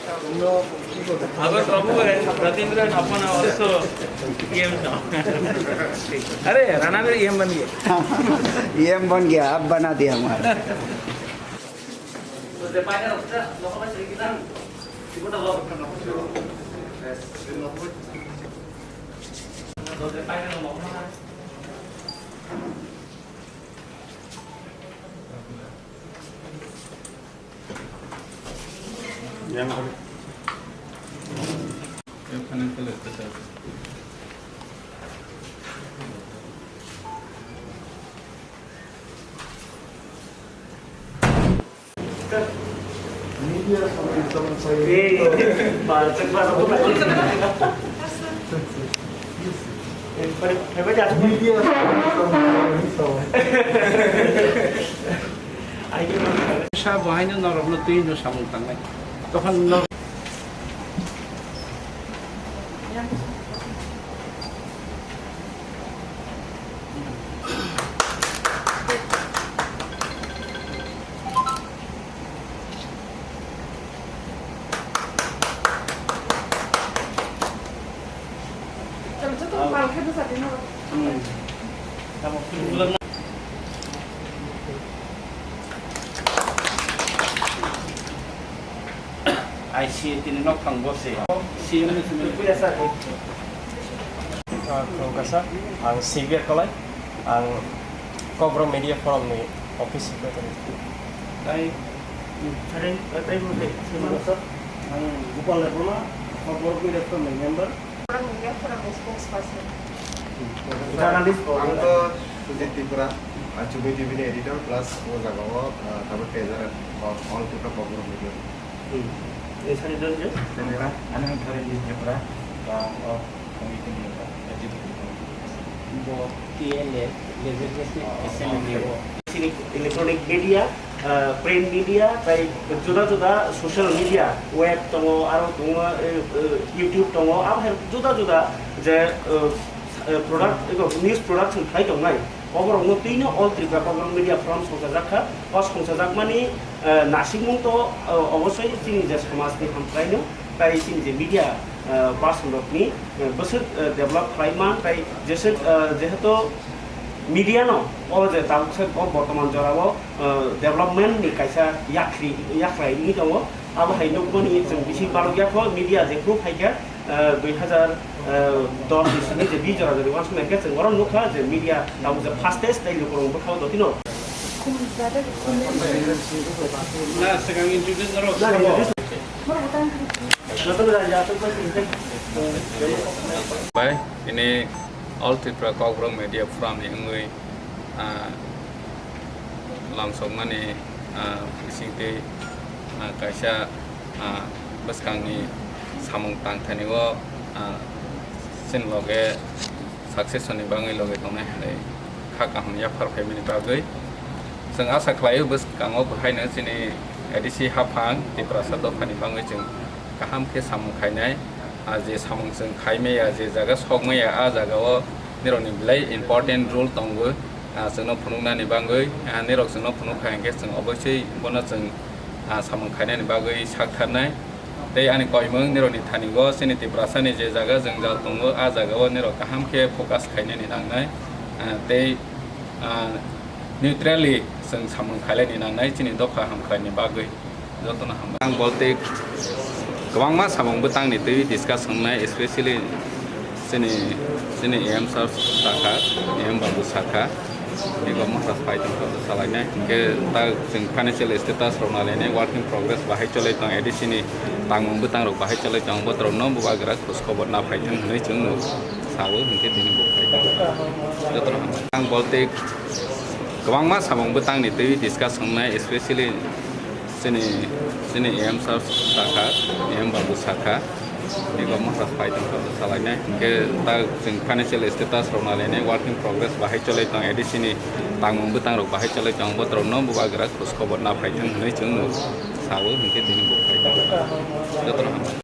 अगर प्रभु रतीन्द्र अपन also EM now. अरे राणा भी EM बन गए. EM बन गया, अब बना दिया हमारा. Sa buhay nyo naraplutuin nyo sa mong tangay. Ito kan I see it in not pang bose. See you in the biasa. Kasa ang Xavier Kalay ang Cobra Media Forum ni Office Secretary. Tay tay mo le sino sa ang Gopal Lepona Cobra Media Forum member. Orang media forum spokesperson. Jurnalist Anto Sujit Tripura, Chumi TV ni editor plus wo jagawo tabar treasurer all Tripura Cobra Media. Ini saya dulu. Senera, anak negara di Tripura, of committee member, Bo TNL, legislative assembly. Sini electronic media, print media, baik juda-juda social media, web tongo, aro tongo, YouTube tongo, apa juda-juda je product, news production khai tongai. Cover ng tino all Tripura Cobra Media Forum সংসাজাকা কস সংসাজাক মানে নাসিমুং তো অবশ্যই চিনি যে সমাজনি হামপ্রাইনো তাই চিনি যে মিডিয়া পার্সনরকনি বসে ডেভেলপ খাইমান তাই যেহেতু মিডিয়া ন ও যে তামসে বর্তমান জরাবো development ni kaisa yakrai ni dong abo haino boni जों बिसि बालगियाखौ मिडिया जेखौ फाइगा 2010 नि जे बिजरा जरि वास मेके जों गरम नुखा जे मिडिया नाउ जे फास्टेस्ट दाइ लुकरं बखाव दतिनो ना sekarang introduce naro Baik, ini All Tripura Cobra Media Forum yang ngui langsung mana bising kaisa beskang ni samung tang thani wo sin loge success ni bangai loge tongne hale kha kaham ya phar family bagai seng asa khlai bus kango bhaina sini edisi hafang ti prasad phani bangai jeng kaham ke samung khainai aje samung seng khaime ya je jaga sogme ya a jaga o nironi bilai important role tonggo sengno phunungna ni bangai nirok sengno phunung khainge seng obosei bona seng samung khainai ni bagai saktharnai tei ani koimung nironi thanigo sini ti prasani je jaga jeng jal tongo a jaga o nirok kaham ke focus khainai ni nangnai tei neutrally seng samung khailai ni nangnai chini dokha hamkhai ni bagai jotona hamang bolte kwangma samung butang ni tei discuss hangnai especially sini EM sar saka EM bambu saka ego mahras paitam ko salai ke ta jeng financial status ronalene working progress bahai cholai tang edisini tangmung butang rok bahai cholai tang botro no bubagra khoskobor na phaitang hnai chung no sawo hingke dini bo phaitang jotona hamang bolte kwangma samung butang ni tei discuss hangnai especially sini EM sar saka EM bambu saka ego mahras paitam ko salai ke ta jeng financial status ronalene working progress bahai cholai tang edisini tangmung butang rok bahai cholai tang botro no bubagra khoskobor na phaitang hnai chung no sawo hingke dini bo phaitang jotona hamang